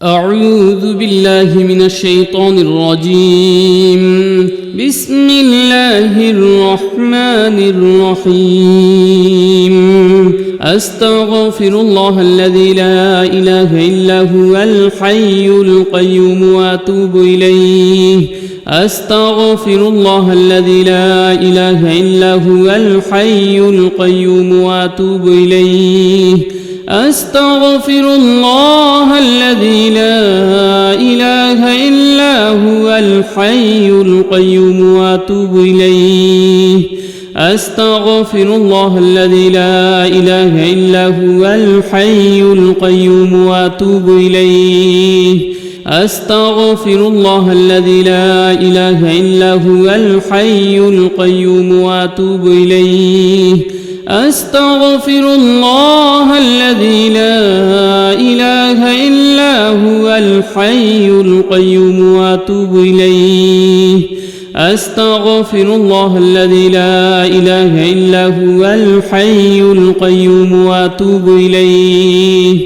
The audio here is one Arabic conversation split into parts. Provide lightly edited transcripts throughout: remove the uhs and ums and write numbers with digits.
أعوذ بالله من الشيطان الرجيم. بسم الله الرحمن الرحيم. أستغفر الله الذي لا إله إلا هو الحي القيوم وأتوب إليه. أستغفر الله الذي لا إله إلا هو الحي القيوم وأتوب إليه. أستغفر الله الذي لا إله إلا هو الحي القيوم وأتوب إليه. أستغفر الله الذي لا إله إلا هو الحي القيوم وأتوب إليه. أستغفر الله الذي لا إله إلا هو الحي القيوم وأتوب إليه. أستغفر الله الذي لا إله إلا هو الحي القيوم وأتوب إليه. أستغفر الله الذي لا إله إلا هو الحي القيوم وأتوب إليه.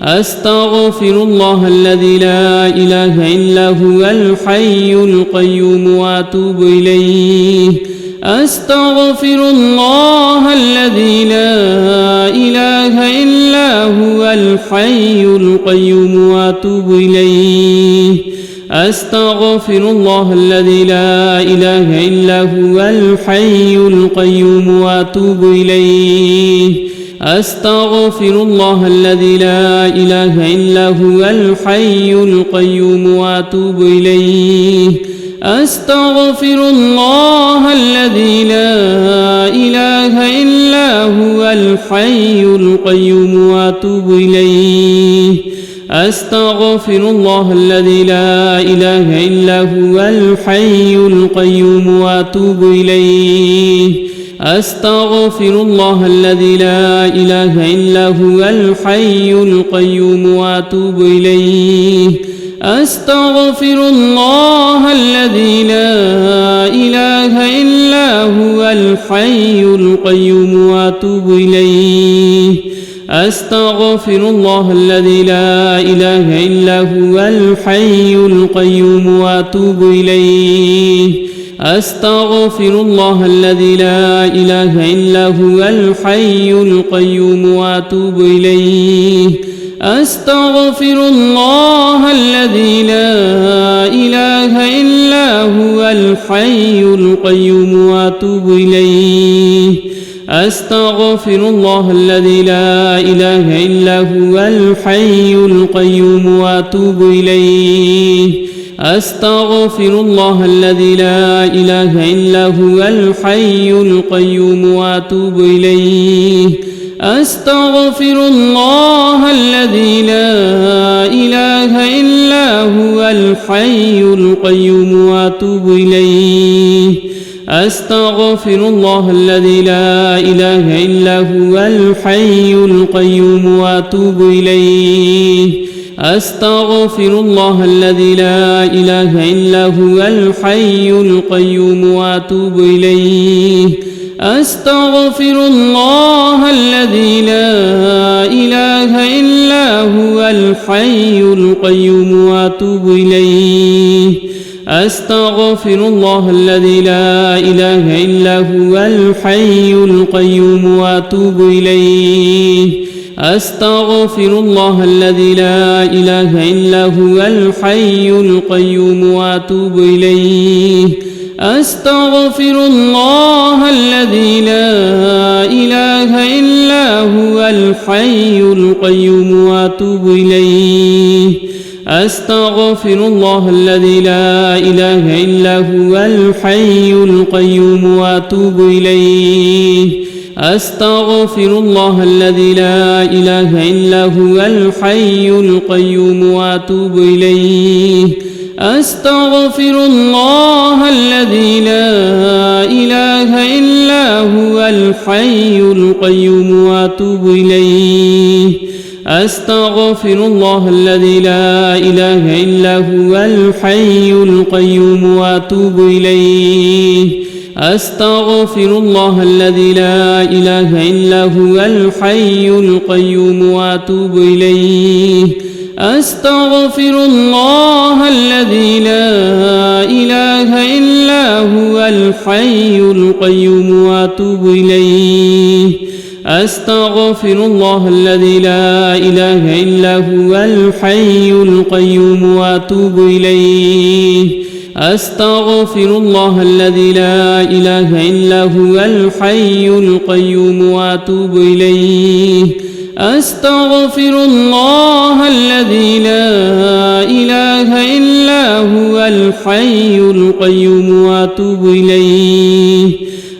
أستغفر الله الذي لا إله إلا هو الحي القيوم وأتوب إليه. أستغفر الله الذي لا إله إلا هو الحي القيوم وأتوب إليه. أستغفر الله الذي لا إله إلا هو الحي القيوم وأتوب إليه. أستغفر الله الذي لا إله إلا هو الحي القيوم وأتوب إليه. أستغفر الله الذي لا إله إلا هو الحي القيوم وأتوب إليه. أستغفر الله الذي لا إله إلا هو الحي القيوم وأتوب إليه. أستغفر الله الذي لا إله إلا هو الحي القيوم وأتوب إليه. أستغفر الله الذي لا إله إلا هو الحي القيوم وأتوب إليه. أستغفر الله الذي لا إله إلا هو الحي القيوم وأتوب إليه. أستغفر الله الذي لا إله إلا هو الحي القيوم وأتوب إليه. أستغفر الله الذي لا إله إلا هو الحي القيوم وأتوب إليه. أستغفر الله الذي لا إله إلا هو الحي القيوم وأتوب إليه. أستغفر الله الذي لا إله إلا هو الحي القيوم وأتوب إليه. أستغفر الله الذي لا إله إلا هو الحي القيوم وأتوب إليه. أستغفر الله الذي لا إله إلا هو الحي القيوم وأتوب إليه. أستغفر الله الذي لا إله إلا هو الحي القيوم وأتوب إليه. أستغفر الله الذي لا إله إلا هو الحي القيوم وأتوب إليه. أستغفر الله الذي لا إله إلا هو الحي القيوم وأتوب إليه. أستغفر الله الذي لا إله إلا هو الحي القيوم وأتوب إليه. أستغفر الله الذي لا إله إلا هو الحي القيوم وأتوب إليه. أستغفر الله الذي لا إله إلا هو الحي القيوم وأتوب إليه. أستغفر الله الذي لا إله إلا هو الحي القيوم وأتوب إليه. أستغفر الله الذي لا إله إلا هو الحي القيوم وأتوب إليه. أستغفر الله الذي لا إله إلا هو الحي القيوم وأتوب إليه. أستغفر الله الذي لا إله إلا هو الحي القيوم وأتوب إليه. أستغفر الله الذي لا إله إلا هو الحي القيوم وأتوب إليه أستغفر الله الذي لا إله إلا هو الحي القيوم وأتوب إليه أستغفر الله الذي لا إله إلا هو الحي القيوم وأتوب إليه أستغفر الله الذي لا إله إلا هو الحي القيوم وأتوب إليه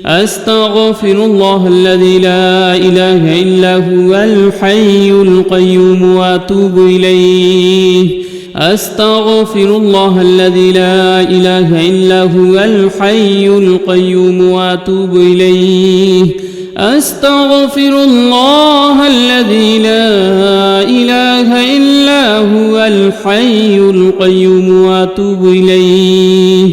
أستغفر الله الذي لا إله إلا هو الحي القيوم وأتوب إليه أستغفر الله الذي لا إله إلا هو الحي القيوم وأتوب إليه أستغفر الله الذي لا إله إلا هو الحي القيوم وأتوب إليه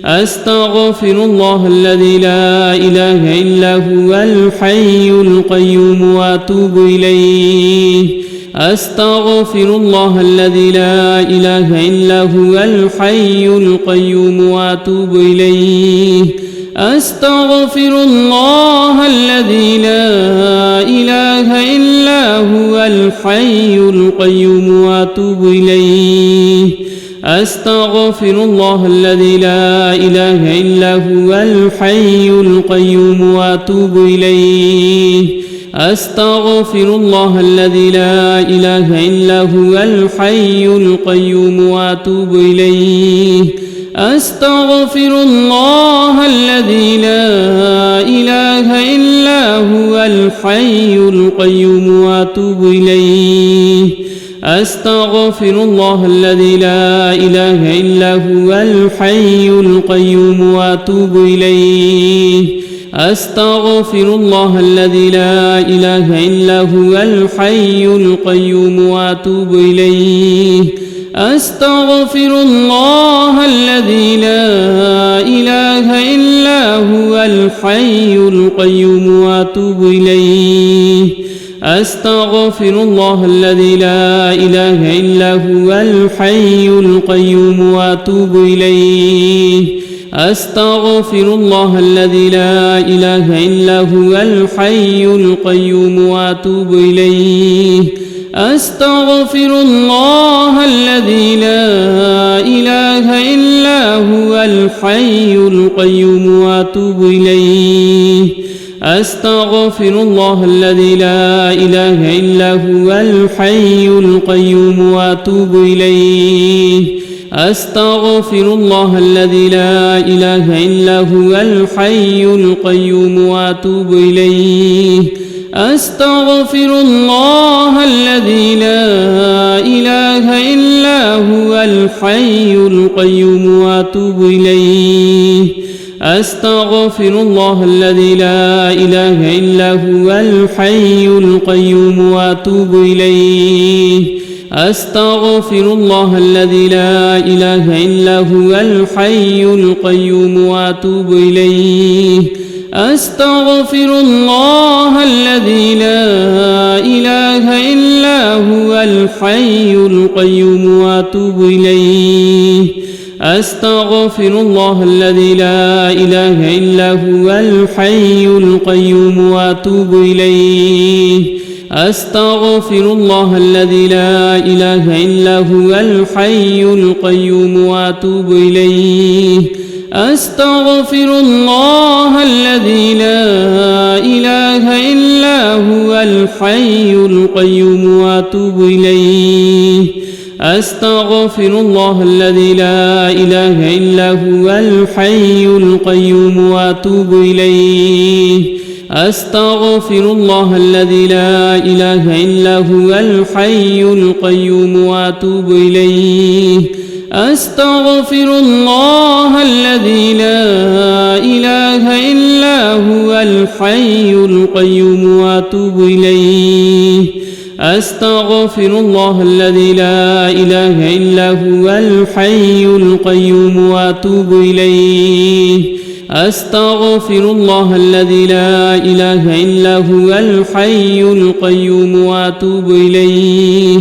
أستغفر الله الذي لا إله إلا هو الحي القيوم وأتوب إليه أستغفر الله الذي لا إله إلا هو الحي القيوم وأتوب إليه أستغفر الله الذي لا إله إلا هو الحي القيوم وأتوب إليه أستغفر الله الذي لا إله إلا هو الحي القيوم وأتوب إليه أستغفر الله الذي لا إله إلا هو الحي القيوم وأتوب إليه أستغفر الله الذي لا إله إلا هو الحي القيوم وأتوب إليه أستغفر الله الذي لا إله إلا هو الحي القيوم وأتوب إليه أستغفر الله الذي لا إله إلا هو الحي القيوم وأتوب إليه أستغفر الله الذي لا إله إلا هو الحي القيوم وأتوب إليه أستغفر الله الذي لا إله إلا هو الحي القيوم وأتوب إليه أستغفر الله الذي لا إله إلا هو الحي القيوم وأتوب إليه أستغفر الله الذي لا إله إلا هو الحي القيوم وأتوب إليه أستغفر الله الذي لا إله إلا هو الحي القيوم وأتوب إليه أستغفر الله الذي لا إله إلا هو الحي القيوم وأتوب إليه أستغفر الله الذي لا إله إلا هو الحي القيوم وأتوب إليه أستغفر الله الذي لا إله إلا هو الحي القيوم وأتوب إليه أستغفر الله الذي لا إله إلا هو الحي القيوم وأتوب إليه أستغفر الله الذي لا إله إلا هو الحي القيوم وأتوب إليه أستغفر الله الذي لا إله إلا هو الحي القيوم وأتوب إليه أستغفر الله الذي لا إله إلا هو الحي القيوم وأتوب إليه أستغفر الله الذي لا إله إلا هو الحي القيوم وأتوب إليه أستغفر الله الذي لا إله إلا هو الحي القيوم وأتوب إليه أستغفر الله الذي لا إله إلا هو الحي القيوم وأتوب إليه أستغفر الله الذي لا إله إلا هو الحي القيوم وأتوب إليه أستغفر الله الذي لا إله إلا هو الحي القيوم وأتوب إليه أستغفر الله الذي لا إله إلا هو الحي القيوم وأتوب إليه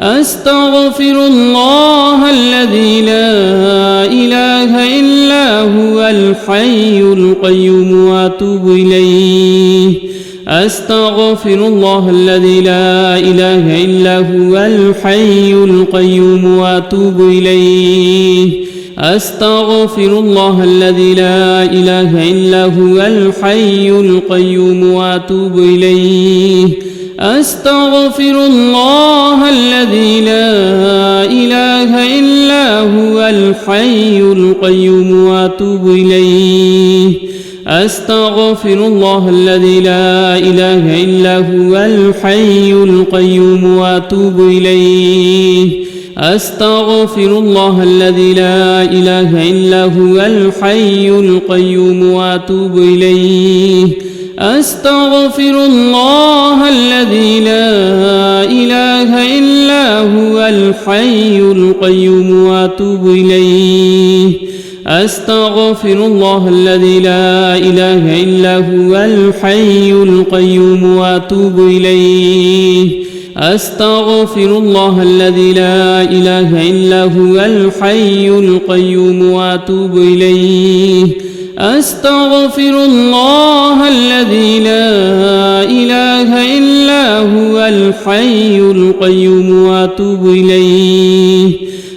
أستغفر الله الذي لا إله إلا هو الحي القيوم وأتوب إليه أستغفر الله الذي لا إله إلا هو الحي القيوم وأتوب إليه أستغفر الله الذي لا إله إلا هو الحي القيوم وأتوب إليه أستغفر الله الذي لا إله إلا هو الحي القيوم وأتوب إليه أستغفر الله الذي لا إله إلا هو الحي القيوم وأتوب إليه أستغفر الله الذي لا إله إلا هو الحي القيوم وأتوب إليه أستغفر الله الذي لا إله إلا هو الحي القيوم وأتوب إليه أستغفر الله الذي لا إله إلا هو الحي القيوم وأتوب إليه أستغفر الله الذي لا إله إلا هو الحي القيوم وأتوب إليه أستغفر الله الذي لا إله إلا هو الحي القيوم وأتوب إليه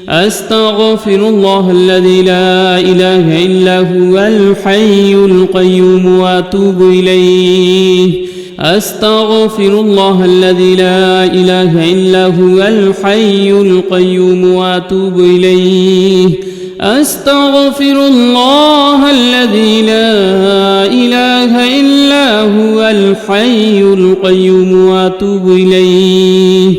أستغفر الله الذي لا إله إلا هو الحي القيوم وأتوب إليه أستغفر الله الذي لا إله إلا هو الحي القيوم وأتوب إليه أستغفر الله الذي لا إله إلا هو الحي القيوم وأتوب إليه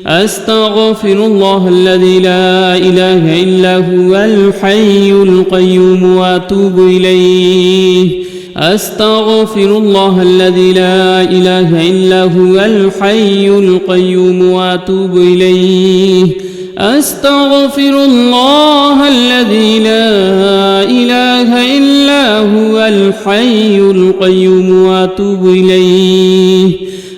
أستغفر الله الذي لا إله إلا هو الحي القيوم وأتوب إليه أستغفر الله الذي لا إله إلا هو الحي القيوم وأتوب إليه أستغفر الله الذي لا إله إلا هو الحي القيوم وأتوب إليه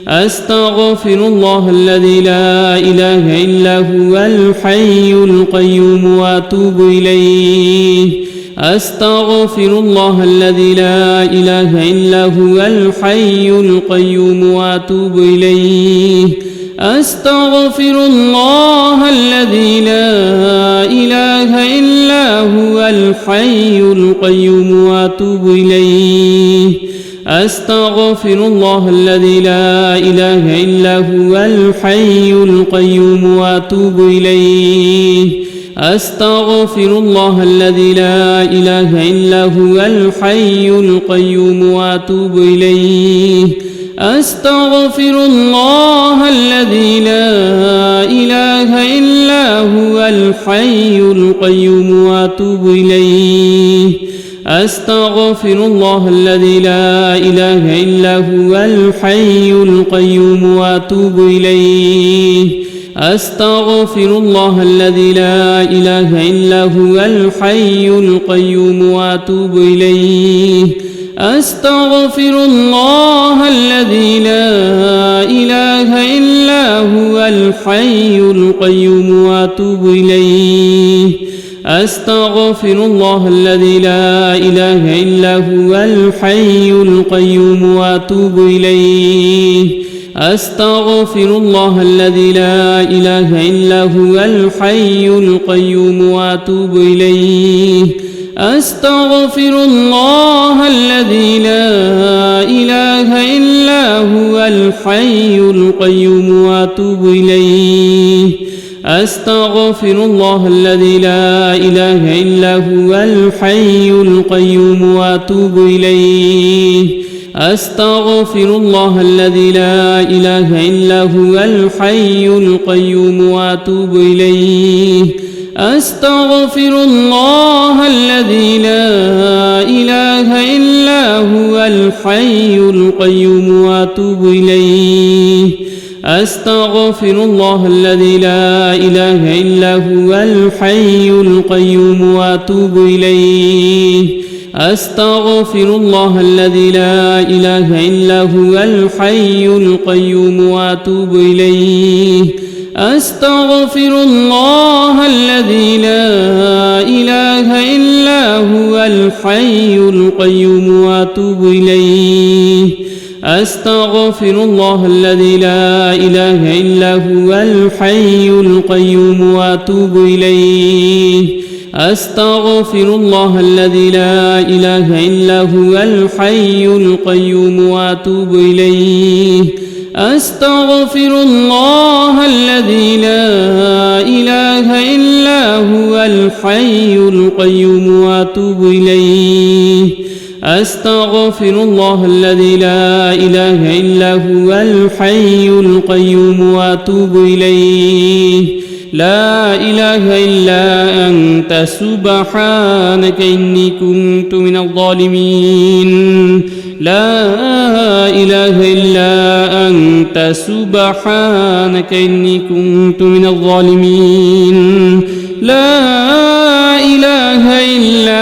أستغفر الله الذي لا إله إلا هو الحي القيوم وأتوب إليه أستغفر الله الذي لا إله إلا هو الحي القيوم وأتوب إليه أستغفر الله الذي لا إله إلا هو الحي القيوم وأتوب إليه أستغفر الله الذي لا إله إلا هو الحي القيوم وأتوب إليه أستغفر الله الذي لا إله إلا هو الحي القيوم وأتوب إليه أستغفر الله الذي لا إله إلا هو الحي القيوم وأتوب إليه أستغفر الله الذي لا إله إلا هو الحي القيوم وأتوب إليه أستغفر الله الذي لا إله إلا هو الحي القيوم وأتوب إليه أستغفر الله الذي لا إله إلا هو الحي القيوم وأتوب إليه أستغفر الله الذي لا إله إلا هو الحي القيوم وأتوب إليه أستغفر الله الذي لا إله إلا هو الحي القيوم وأتوب إليه أستغفر الله الذي لا إله إلا هو الحي القيوم وأتوب إليه أستغفر الله الذي لا إله إلا هو الحي القيوم وأتوب إليه أستغفر الله الذي لا إله إلا هو الحي القيوم وأتوب إليه أستغفر الله الذي لا إله إلا هو الحي القيوم وأتوب إليه أستغفر الله الذي لا إله إلا هو الحي القيوم وأتوب إليه أستغفر الله الذي لا إله إلا هو الحي القيوم وأتوب إليه أستغفر الله الذي لا إله إلا هو الحي القيوم وأتوب إليه أستغفر الله الذي لا إله إلا هو الحي القيوم وأتوب إليه أستغفر الله الذي لا إله إلا هو الحي القيوم وأتوب إليه أستغفر الله الذي لا إله إلا هو الحي القيوم وأتوب إليه أستغفر الله الذي لا إله إلا هو الحي القيوم وأتوب إليه لا إله إلا أنت سبحانك إني كنت من الظالمين لا إله إلا أنت سبحانك إني كنت من الظالمين لا إله إلا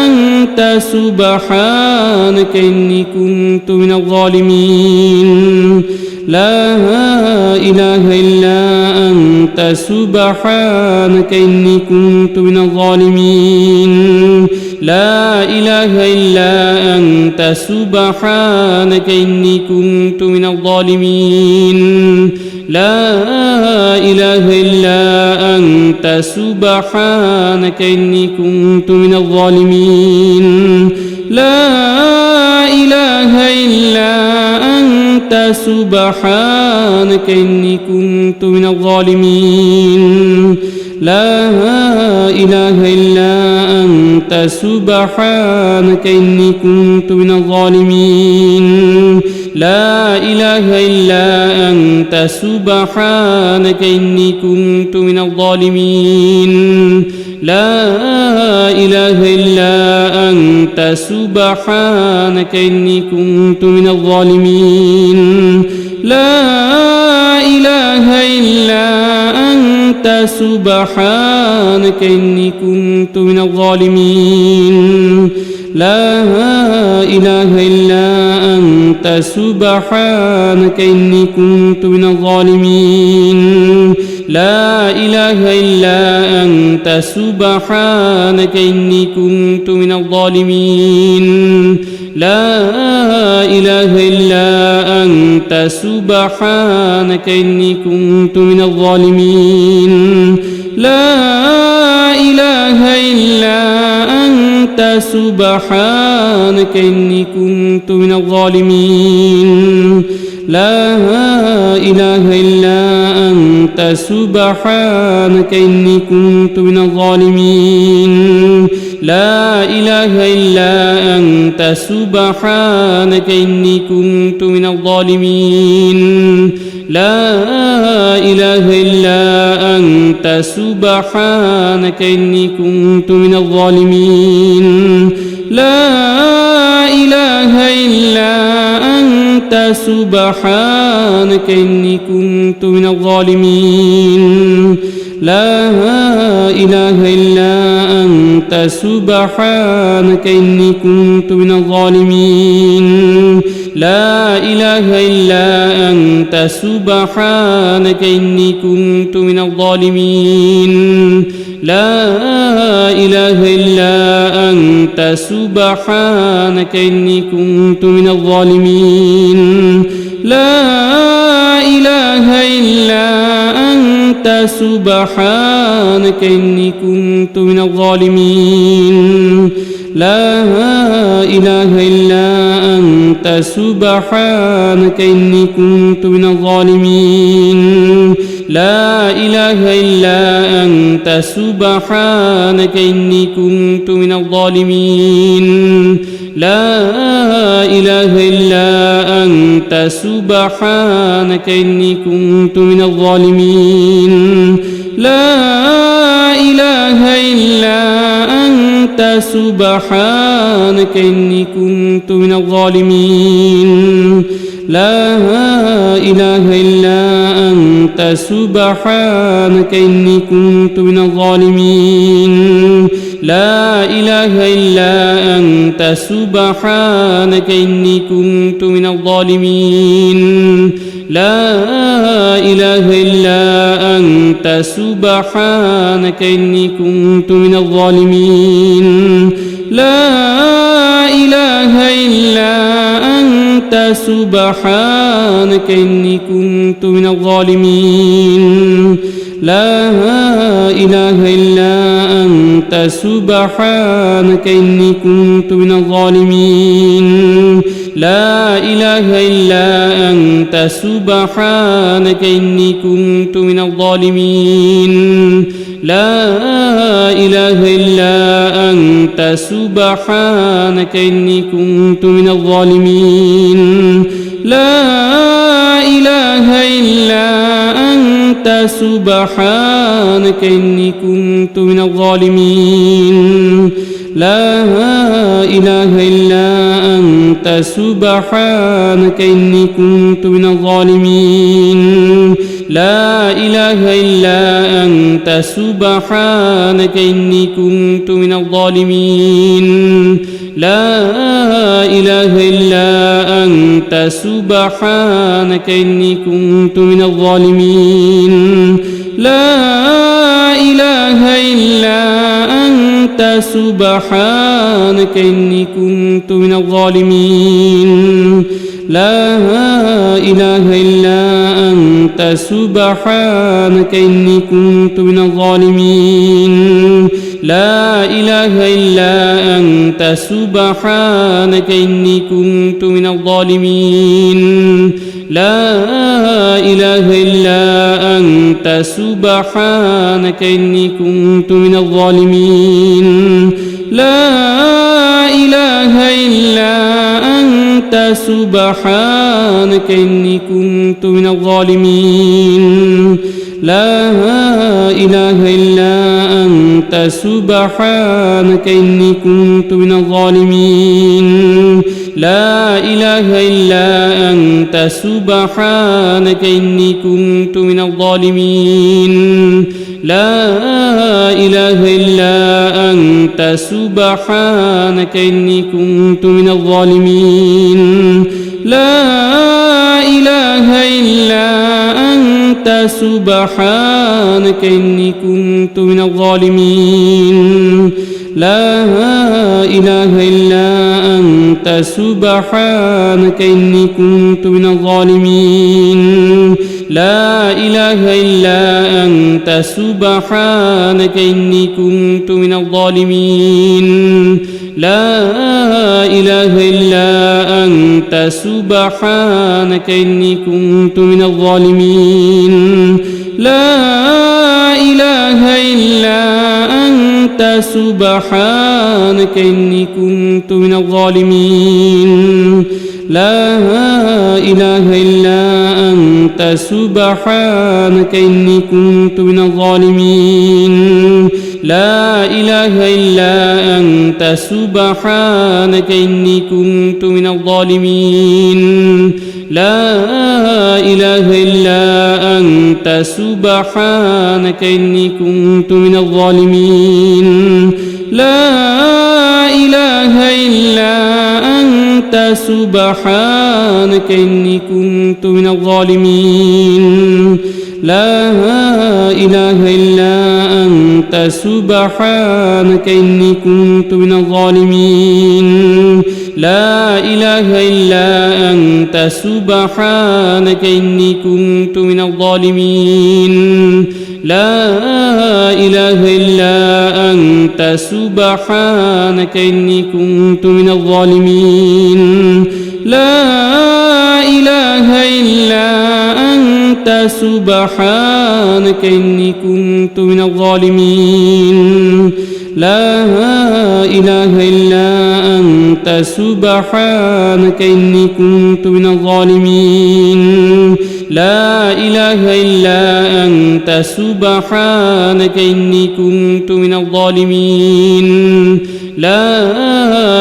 أنت سبحانك إني كنت من الظالمين لا إله إلا أنت سبحانك إني كنت من الظالمين لا إله إلا أنت سبحانك إني كنت من الظالمين لا إله إلا أنت سبحانك إني كنت من الظالمين لا إله إلا أنت سبحانك إني كنت من الظالمين لا إله إلا أنت سبحانك إني كنت من الظالمين لا إله إلا أنت سبحانك إني كنت من الظالمين لا إله إلا أنت سبحانك إني كنت من الظالمين لا إله إلا أنت سبحانك إني كنت من الظالمين لا إله إلا أنت سبحانك إني كنت من الظالمين لا إله إلا أنت سبحانك إني كنت من الظالمين لا إله إلا أنت سبحانك إني كنت من الظالمين لا إله إلا أنت سبحانك إني كنت من الظالمين لا إله إلا أنت سبحانك إني كنت من الظالمين لا إله إلا أنت سبحانك إني كنت من الظالمين لا إله إلا أنت سبحانك إني كنت من الظالمين لا إله إلا أنت سبحانك إني كنت من الظالمين لا إله إلا أنت سبحانك إني كنت من الظالمين لا إله إلا أنت سبحانك إني كنت من الظالمين لا إله إلا أنت سبحانك إني كنت من الظالمين لا إله إلا أنت سبحانك إني كنت من الظالمين لا إله إلا أنت سبحانك إني كنت من الظالمين لا إله إلا أنت سبحانك إني كنت من الظالمين لا إله إلا أنت سبحانك إني كنت من الظالمين لا إله إلا أنت سبحانك إني كنت من الظالمين لا إله إلا أنت سبحانك إني كنت من الظالمين لا إله إلا أنت سبحانك إني كنت من الظالمين لا إله إلا أنت سبحانك إني كنت من الظالمين لا إله إلا أنت سبحانك إني كنت من الظالمين لا إله إلا أنت سبحانك إني كنت من الظالمين لا إله إلا أنت سبحانك إني كنت من الظالمين لا إله إلا أنت سبحانك إني كنت من الظالمين لا إله إلا أنت سبحانك إني كنت من الظالمين لا إله إلا أنت سبحانك إني كنت من الظالمين لا إله إلا أنت سبحانك إني كنت من الظالمين لا إله إلا أنت سبحانك إني كنت من الظالمين لا إله إلا أنت سبحانك إني كنت من الظالمين لا إله إلا أنت سبحانك إني كنت من الظالمين لا إله إلا أنت سبحانك إني كنت من الظالمين لا إله إلا أنت سبحانك إني كنت من الظالمين لا إله إلا أنت سبحانك إني كنت من الظالمين لا إله إلا أنت سبحانك إني كنت من الظالمين لا إله إلا أنت سبحانك إني كنت من الظالمين لا إله إلا أنت سبحانك إني كنت من الظالمين لا إله إلا أنت سبحانك إني كنت من الظالمين لا إله إلا أنت سبحانك إني كنت من الظالمين لا إله إلا أنت سبحانك إني كنت من الظالمين لا إله إلا أنت سبحانك إني كنت من الظالمين لا إله إلا أنت سبحانك إني كنت من الظالمين لا إله إلا أنت سبحانك إني كنت من الظالمين لا إله إلا أنت سبحانك إني كنت من الظالمين لا إله إلا أنت سبحانك إني كنت من الظالمين لا إله إلا أنت سبحانك إني كنت من الظالمين لا إله إلا أنت سبحانك إني كنت من الظالمين لا إله إلا أنت سبحانك إني كنت من الظالمين لا إله إلا أنت سبحانك إني كنت من الظالمين لا إله إلا أنت سبحانك إني كنت من الظالمين لا إله إلا أنت سبحانك إني كنت من الظالمين لا إله إلا أنت سبحانك إني كنت من الظالمين لا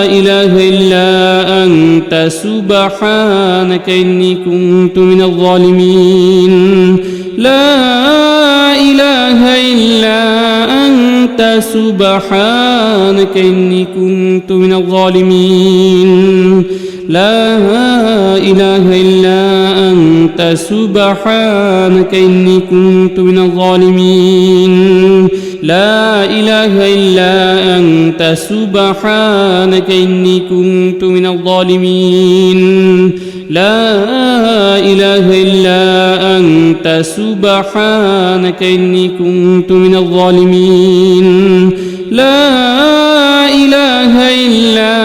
إله إلا أنت سبحانك إني كنت من الظالمين لا إله إلا أنت سبحانك إني كنت من الظالمين لا إله إلا أنت سبحانك إني كنت من الظالمين لا إله إلا أنت سبحانك إني كنت من الظالمين لا إله إلا أنت سبحانك إني كنت من الظالمين لا إله إلا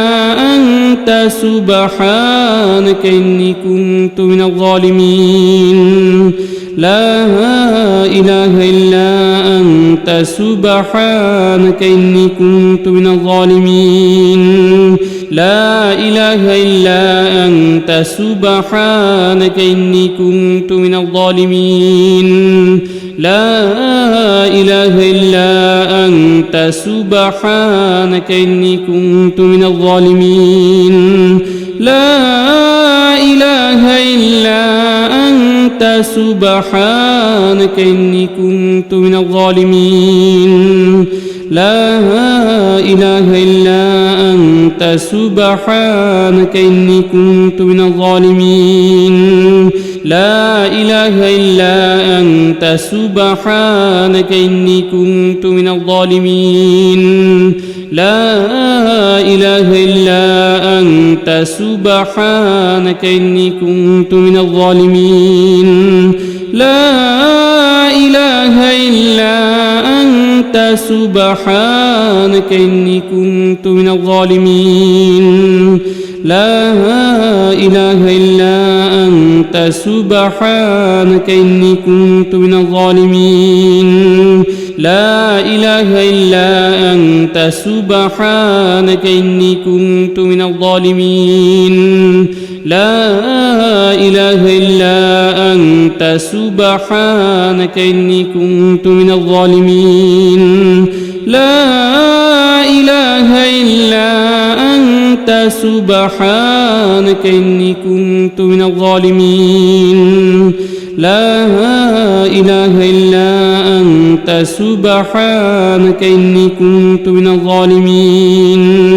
أنت سبحانك إني كنت من الظالمين لا إله إلا أنت سبحانك إني كنت من الظالمين لا إله إلا أنت سبحانك إني كنت من الظالمين لا إله إلا أنت سبحانك إني كنت من الظالمين لا إله إلا أنت سبحانك إني كنت من الظالمين لا إله إلا أنت سبحانك إني كنت من الظالمين لا إله إلا أنت سبحانك إني كنت من الظالمين لا إله إلا أنت سبحانك إني كنت من الظالمين لا إله إلا أنت سبحانك إني كنت من الظالمين لا إله إلا أنت سبحانك إني كنت من الظالمين لا إله إلا أنت سبحانك إني كنت من الظالمين لا إله إلا أنت سبحانك إني كنت من الظالمين لا إله إلا أنت سبحانك إني كنت من الظالمين لا إله إلا أنت سبحانك إني كنت من الظالمين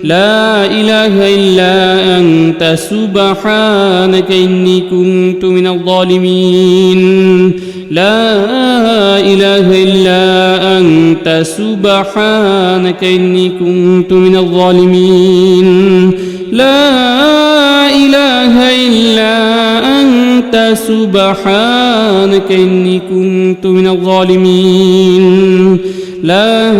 لا إله إلا أنت سبحانك إني كنت من الظالمين لا إله إلا أنت سبحانك إني كنت من الظالمين لا إله إلا أنت سبحانك إني كنت من الظالمين لا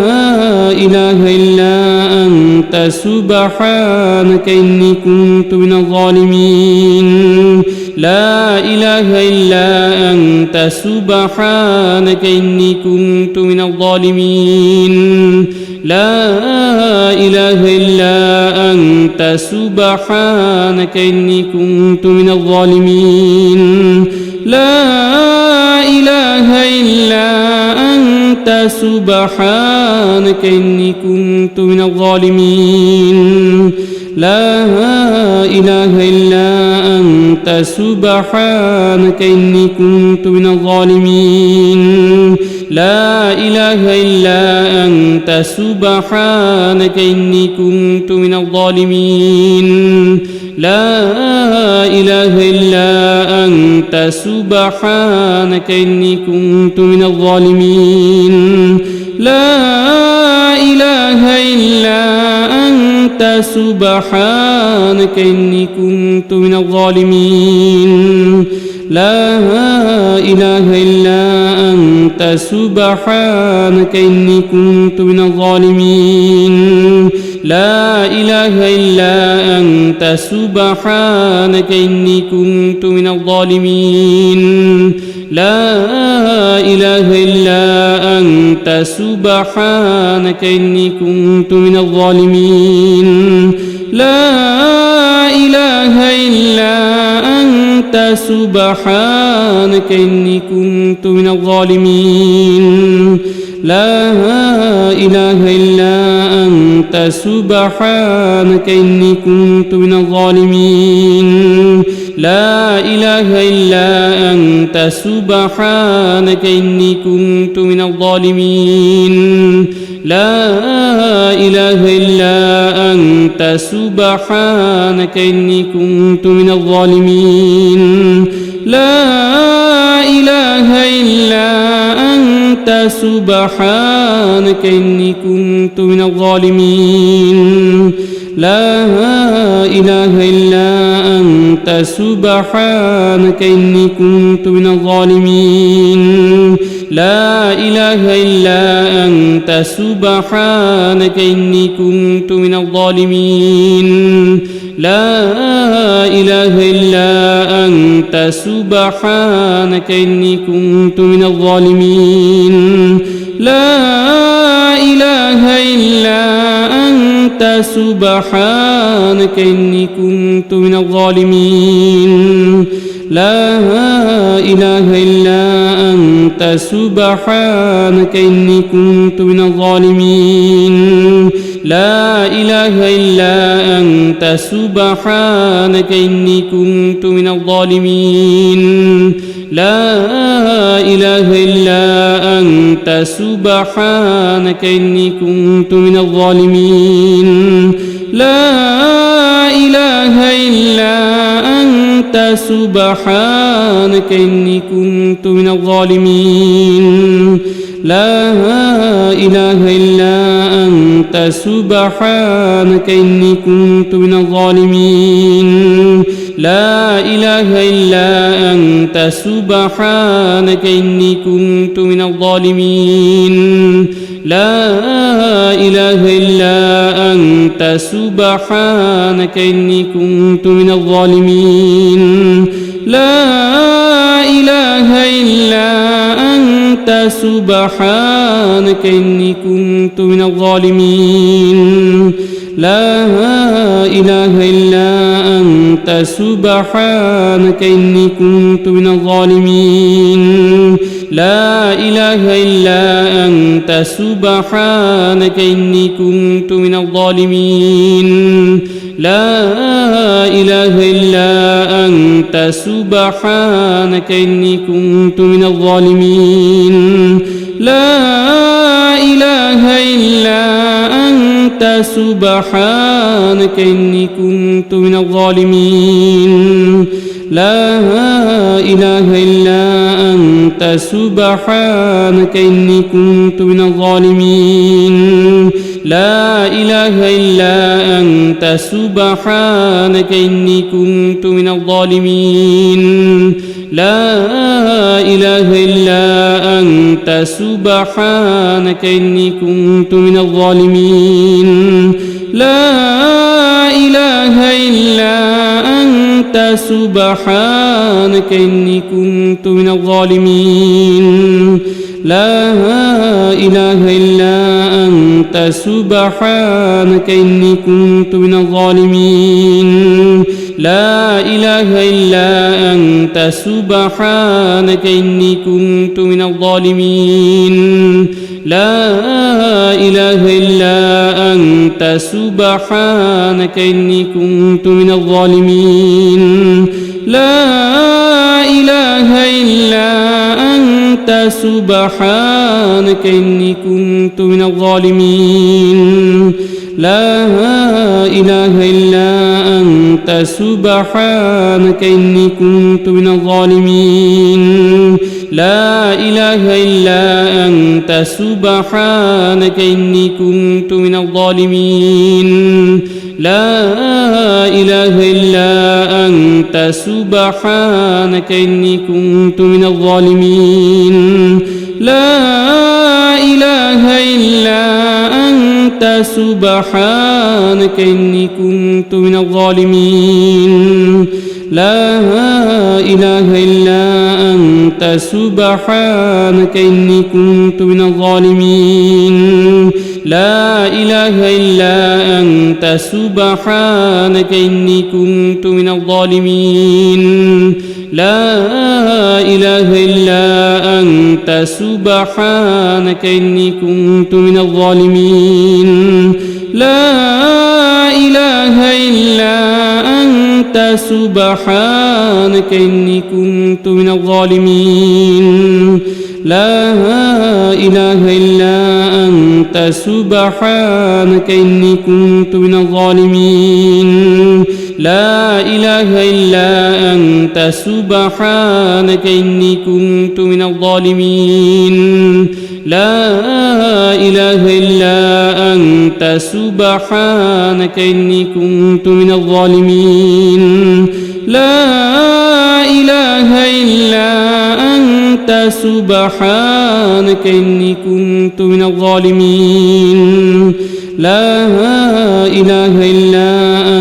إله إلا أنت سبحانك إني كنت من الظالمين لا إله إلا أنت سبحانك إني كنت من الظالمين لا إله إلا أنت سبحانك إني كنت من الظالمين لا إله إلا أنت سبحانك إني كنت من الظالمين لا إله إلا أنت سبحانك إني كنت من الظالمين لا إله إلا أنت سبحانك إني كنت من الظالمين لا إله إلا أنت سبحانك إني كنت من الظالمين لا إله إلا أنت سبحانك إني كنت من الظالمين لا إله إلا أنت سبحانك إني كنت من الظالمين لا إله إلا أنت سبحانك إني كنت من الظالمين لا إله إلا أنت سبحانك إني كنت من الظالمين لا إله إلا أنت سبحانك إني كنت من الظالمين لا إله إلا أنت سبحانك إني كنت من الظالمين لا إله إلا أنت سبحانك إني كنت من الظالمين لا إله إلا أنت سبحانك إني كنت من الظالمين لا إله إلا أنت سبحانك إني كنت من الظالمين لا إله إلا أنت سبحانك إني كنت من الظالمين لا إله إلا أنت سبحانك إني كنت من الظالمين لا إله إلا أنت سبحانك إني كنت من الظالمين لا إله إلا أنت أنت سبحانك إني كنت من الظالمين لا إله إلا أنت سبحانك إني كنت من الظالمين لا إله إلا أنت سبحانك إني كنت من الظالمين لا إله إلا أنت سبحانك إني كنت من الظالمين لا إله إلا أنت سبحانك إني كنت من الظالمين لا إله إلا أنت سبحانك إني كنت من الظالمين لا إله إلا أنت سبحانك إني كنت من الظالمين لا إله إلا أنت سبحانك إني كنت من الظالمين لا إله إلا أنت سبحانك إني كنت من الظالمين لا إله إلا أنت سبحانك إني كنت من الظالمين لا إله إلا أنت سبحانك إني كنت من الظالمين لا إله إلا أنت سبحانك إني كنت من الظالمين لا إله إلا أنت سبحانك إني كنت من الظالمين لا إله إلا أنت سبحانك إني كنت من الظالمين لا إله إلا أنت سبحانك إني كنت من الظالمين لا إله إلا أنت سبحانك إني كنت من الظالمين لا إله إلا أنت سبحانك إني كنت من الظالمين لا إله إلا أنت سبحانك إني كنت من الظالمين لا إله إلا أنت سبحانك إني كنت من الظالمين لا إله إلا أنت سبحانك إني كنت من الظالمين لا إله إلا أنت سبحانك إني كنت من الظالمين لا إله إلا أنت سبحانك إني كنت من الظالمين لا إله إلا أنت سبحانك إني كنت من الظالمين لا إله إلا أنت سبحانك إني كنت من الظالمين لا إله إلا أنت سبحانك إني كنت من الظالمين لا إله إلا أنت سبحانك إني كنت من الظالمين لا إله إلا أنت سبحانك إني كنت من الظالمين لا إله إلا أنت سبحانك إني كنت من الظالمين لا إله إلا أنت سبحانك إني كنت من الظالمين لا إله إلا أنت سبحانك إني كنت من الظالمين لا إله إلا أنت سبحانك إني كنت من الظالمين لا إله إلا أنت سبحانك إني كنت من الظالمين لا إله إلا أنت سبحانك إني كنت من الظالمين لا إله إلا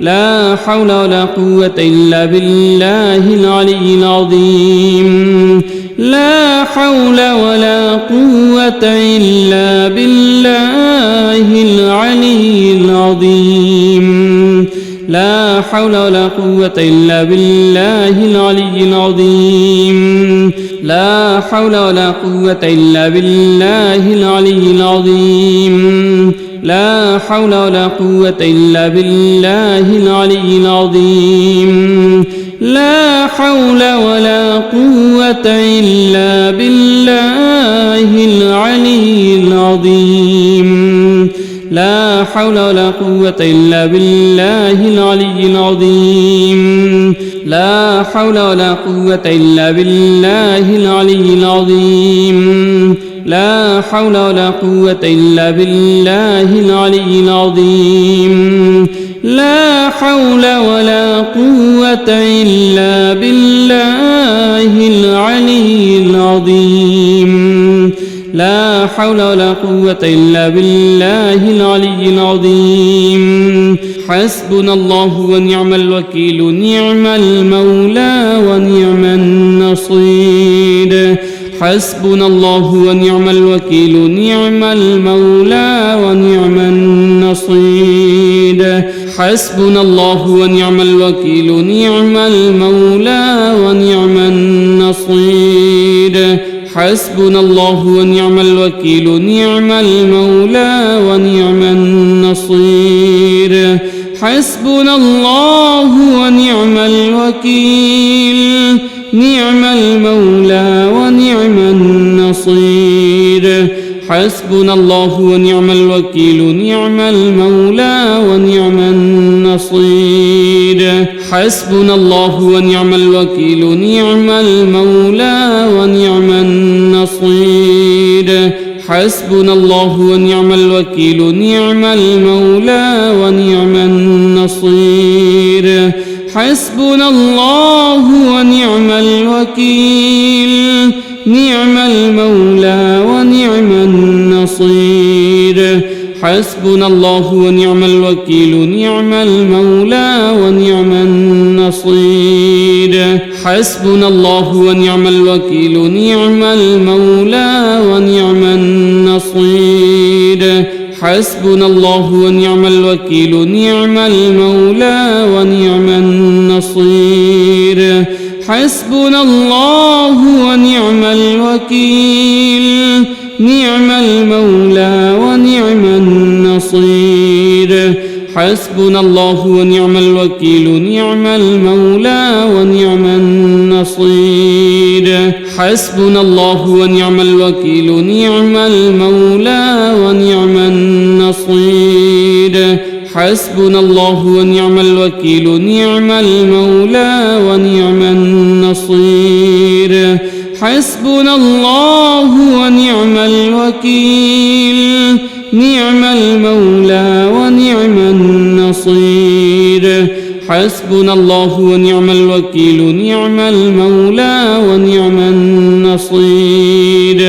لا حول ولا قوة إلا بالله العلي العظيم لا حول ولا قوة إلا بالله العلي العظيم لا حول ولا قوة إلا بالله العلي العظيم لا حول ولا قوة إلا بالله العلي العظيم لا حول ولا قوة إلا بالله العلي العظيم لا حول ولا قوة إلا بالله العلي العظيم لا حول ولا قوة إلا بالله العلي العظيم لا حول ولا قوة إلا بالله العلي العظيم لا حول ولا قوة إلا بالله العلي العظيم لا حول ولا قوة إلا بالله العلي العظيم لا حول ولا قوة إلا بالله العلي العظيم حسبنا الله ونعم الوكيل نعم المولى ونعم النصير حسبنا الله ونعم الوكيل نعم المولى ونعم النصير حسبنا الله ونعم الوكيل نعم المولى ونعم النصير حسبنا الله ونعم الوكيل نعم المولى ونعم النصير حسبنا الله ونعم الوكيل نعم المولى ونعم النصير حسبنا الله ونعم الوكيل نعم المولى ونعم النصير حسبنا الله ونعم الوكيل نعم المولى ونعم النصير حسبنا الله ونعم الوكيل نعم المولى ونعم النصير حسبنا الله ونعم الوكيل نعم المولى ونعم النصير حسبنا الله ونعم الوكيل نعم المولى ونعم النصير حسبنا الله ونعم الوكيل نعم المولى ونعم النصير حسبنا الله ونعم الوكيل نعم المولى ونعم النصير حسبنا الله ونعم الوكيل نعم المولى ونعم النصير حسبنا الله ونعم الوكيل نعم المولى ونعم النصير حسبنا الله ونعم الوكيل نعم المولى ونعم النصير حسبنا الله ونعم الوكيل نعم المولى ونعم النصير حسبنا الله ونعم الوكيل نعم المولى ونعم النصير حسبنا الله ونعم الوكيل نعم المولى ونعم النصير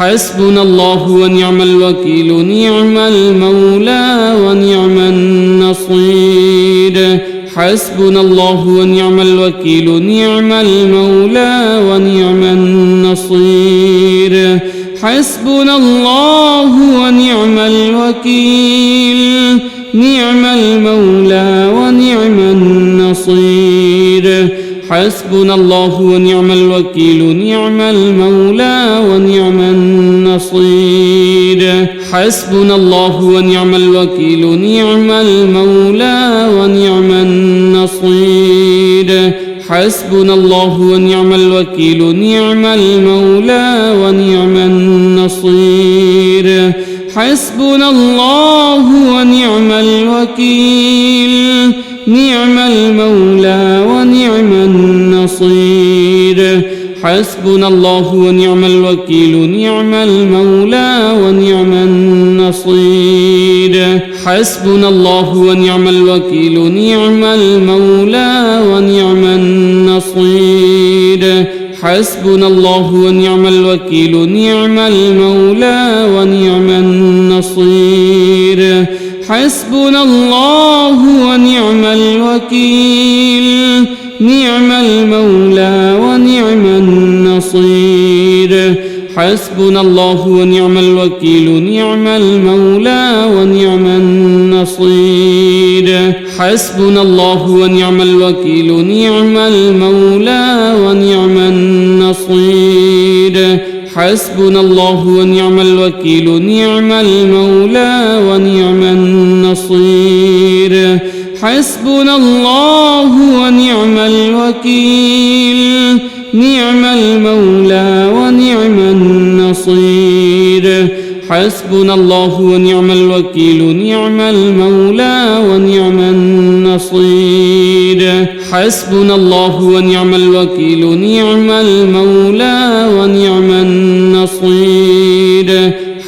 حسبنا الله ونعم الوكيل نعم المولى ونعم النصير حسبنا الله ونعم الوكيل نعم المولى ونعم النصير حسبنا الله ونعم الوكيل نعم المولى ونعم النصير حسبنا الله ونعم الوكيل نعم المولى ونعم النصير حسبنا الله ونعم الوكيل نعم المولى ونعم النصير حسبنا الله ونعم الوكيل نعم المولى ونعم النصير حسبنا الله ونعم الوكيل نعم المولى ونعم النصير حسبنا الله ونعم الوكيل نعم المولى ونعم النصير حسبنا الله ونعم الوكيل نعم المولى ونعم النصير حسبنا الله ونعم الوكيل نعم المولى ونعم النصير حسبنا الله ونعم الوكيل نعم المولى ونعم النصير حسبنا الله ونعم الوكيل نعم المولى ونعم النصير حسبنا الله ونعم الوكيل نعم المولى ونعم النصير حسبنا الله ونعم الوكيل نعم المولى ونعم النصير حسبنا الله ونعم الوكيل نعم المولى ونعم النصير حسبنا الله ونعم الوكيل نعم المولى ونعم النصير حسبنا الله ونعم الوكيل نعم المولى ونعم النصير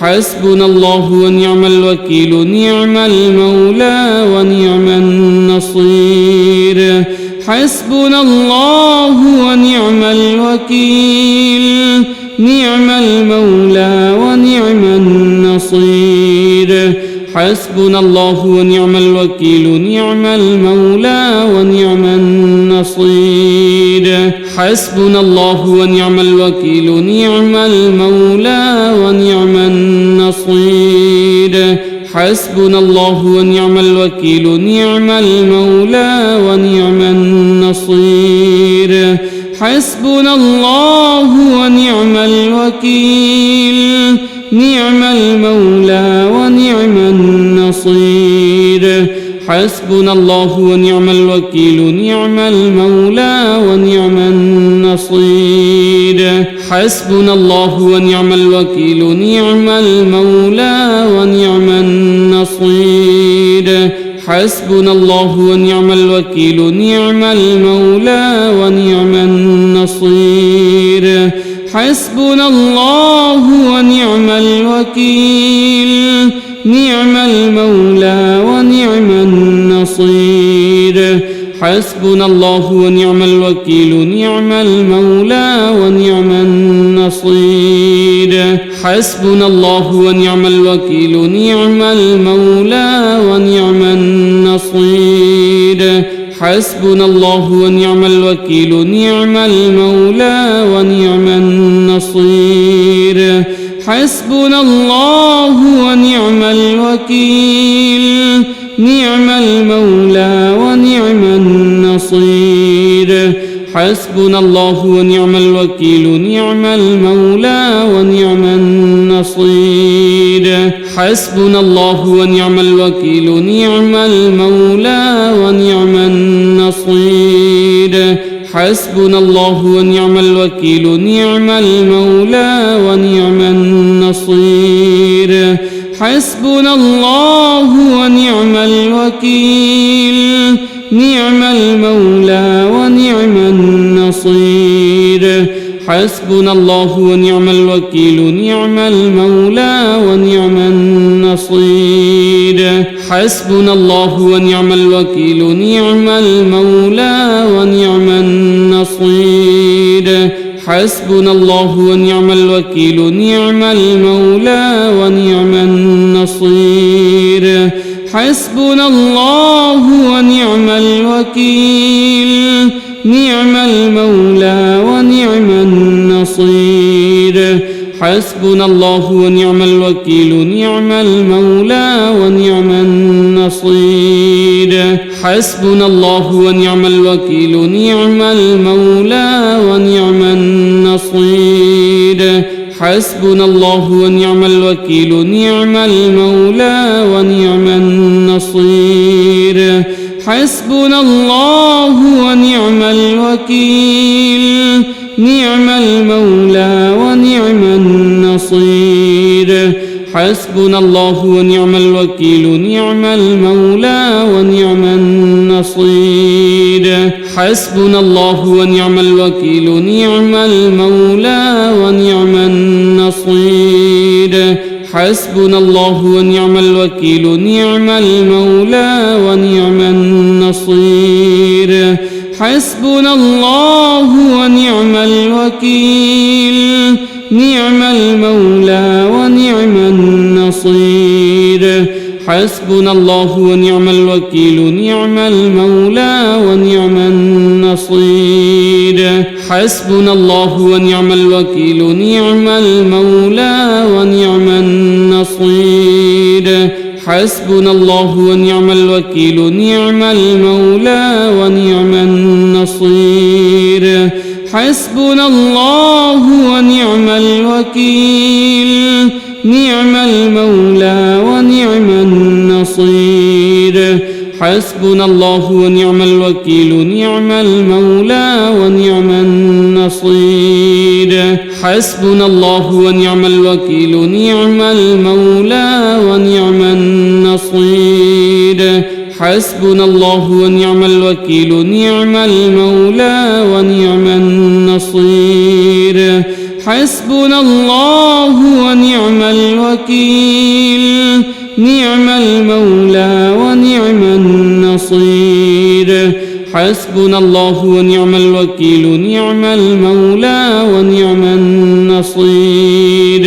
حسبنا الله ونعم الوكيل نعم المولى ونعم النصير حسبنا الله ونعم الوكيل نعم المولى ونعم النصير حسبنا الله ونعم الوكيل نعم المولى ونعم النصير حسبنا الله ونعم الوكيل نعم المولى ونعم النصير حسبنا الله ونعم الوكيل نعم المولى ونعم النصير حسبنا الله ونعم الوكيل نعم المولى ونعم النصير حسبنا الله ونعم الوكيل نعم المولى ونعم النصير حسبنا الله ونعم الوكيل نعم المولى ونعم النصير حسبنا الله ونعم الوكيل نعم المولى ونعم النصير حسبنا الله ونعم الوكيل نعم المولى ونعم النصير حسبنا الله ونعم الوكيل نعم المولى ونعم النصير حسبنا الله ونعم الوكيل نعم المولى ونعم النصير حسبنا الله ونعم الوكيل نعم المولى ونعم النصير حسبنا الله ونعم الوكيل نعم المولى ونعم النصير حسبنا الله ونعم الوكيل نعم المولى ونعم النصير حسبنا الله ونعم الوكيل نعم المولى ونعم النصير حسبنا الله ونعم الوكيل نعم المولى ونعم النصير حسبنا الله ونعم الوكيل نعم المولى ونعم النصير حسبنا الله ونعم الوكيل نعم المولى ونعم النصير حسبنا الله ونعم الوكيل نعم المولى ونعم النصير حسبنا الله ونعم الوكيل نعم المولى ونعم النصير حسبنا الله ونعم الوكيل نعم المولى ونعم النصير حسبنا الله ونعم الوكيل نعم المولى ونعم النصير حسبنا الله ونعم الوكيل نعم المولى ونعم النصير حسبنا الله ونعم الوكيل نعم المولى ونعم النصير حسبنا الله ونعم الوكيل نعم المولى ونعم النصير حسبنا الله ونعم الوكيل نعم المولى ونعم النصير حسبنا الله ونعم الوكيل نعم المولى ونعم النصير حسبنا الله ونعم الوكيل نعم المولى ونعم النصير حسبنا الله ونعم الوكيل نعم المولى ونعم النصير حسبنا الله ونعم الوكيل نعم المولى ونعم النصير حسبنا الله ونعم الوكيل نعم المولى ونعم النصير حسبنا الله ونعم الوكيل نعم المولى ونعم النصير حسبنا الله ونعم الوكيل نعم المولى ونعم النصير حسبنا الله ونعم الوكيل نعم المولى ونعم النصير حسبنا الله ونعم الوكيل نعم المولى ونعم النصير حسبنا الله ونعم الوكيل نعم المولى ونعم النصير حسبنا الله ونعم الوكيل نعم المولى ونعم النصير حسبنا الله ونعم الوكيل نعم المولى ونعم النصير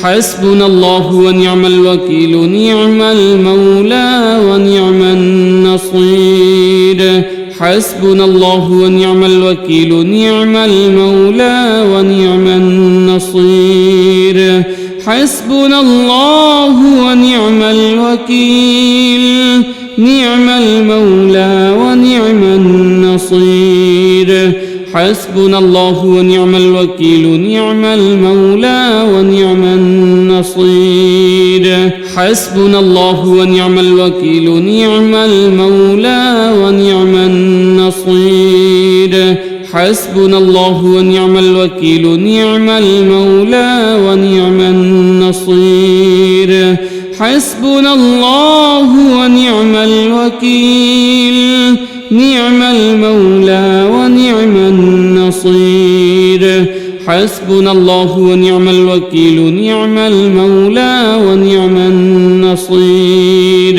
حسبنا الله ونعم الوكيل نعم المولى ونعم النصير حسبنا الله ونعم الوكيل نعم المولى ونعم النصير حسبنا الله ونعم الوكيل نعم المولى ونعم النصير حسبنا الله ونعم الوكيل نعم المولى ونعم النصير حسبنا الله ونعم الوكيل نعم المولى ونعم النصير حسبنا الله ونعم الوكيل نعم المولى ونعم النصير حسبنا الله ونعم الوكيل نعم المولى ونعم النصير حسبنا الله ونعم الوكيل نعم المولى ونعم النصير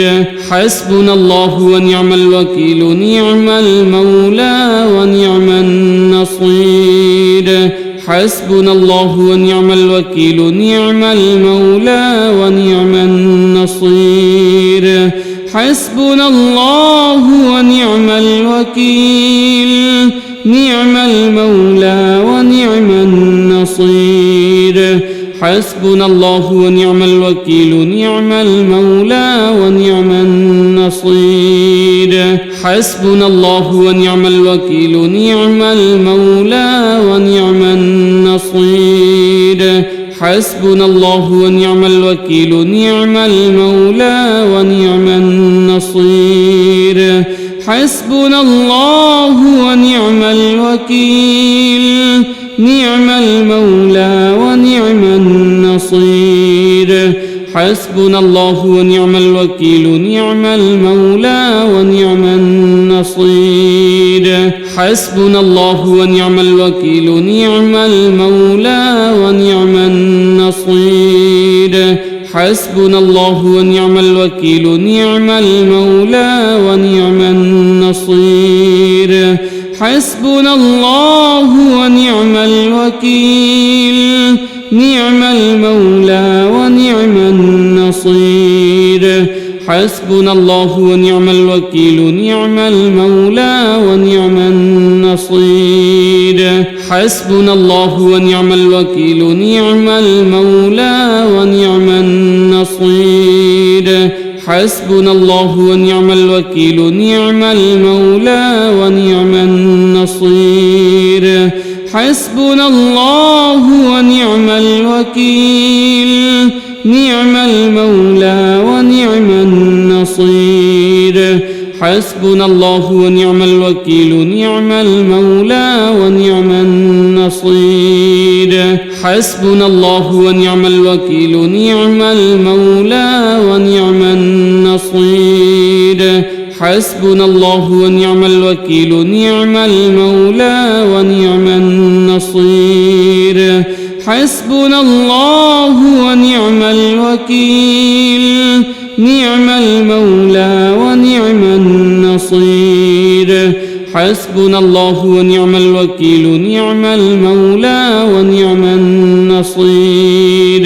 حسبنا الله ونعم الوكيل نعم المولى ونعم النصير حسبنا الله ونعم الوكيل نعم المولى ونعم النصير حسبنا الله ونعم الوكيل نعم المولى ونعم النصير حسبنا الله ونعم الوكيل نعم المولى ونعم النصير حسبنا الله ونعم الوكيل نعم المولى ونعم النصير حسبنا الله ونعم الوكيل نعم المولى ونعم النصير حسبنا الله ونعم الوكيل نعم المولى ونعم النصير حسبنا الله ونعم الوكيل نعم المولى ونعم النصير حسبنا الله ونعم الوكيل نعم المولى ونعم النصير حسبنا الله ونعم الوكيل نعم المولى ونعم النصير حسبنا الله ونعم الوكيل نعم المولى ونعم النصير حسبنا الله ونعم الوكيل نعم المولى ونعم النصير حسبنا الله ونعم الوكيل نعم المولى ونعم النصير حسبنا الله ونعم الوكيل نعم المولى ونعم النصير حسبنا الله ونعم الوكيل نعم المولى ونعم النصير حسبنا الله ونعم الوكيل نعم المولى ونعم النصير حسبنا الله ونعم الوكيل نعم المولى ونعم النصير حسبنا الله ونعم الوكيل نعم المولى ونعم النصير حسبنا الله ونعم الوكيل نعم المولى ونعم النصير حسبنا الله ونعم الوكيل نعم المولى ونعم النصير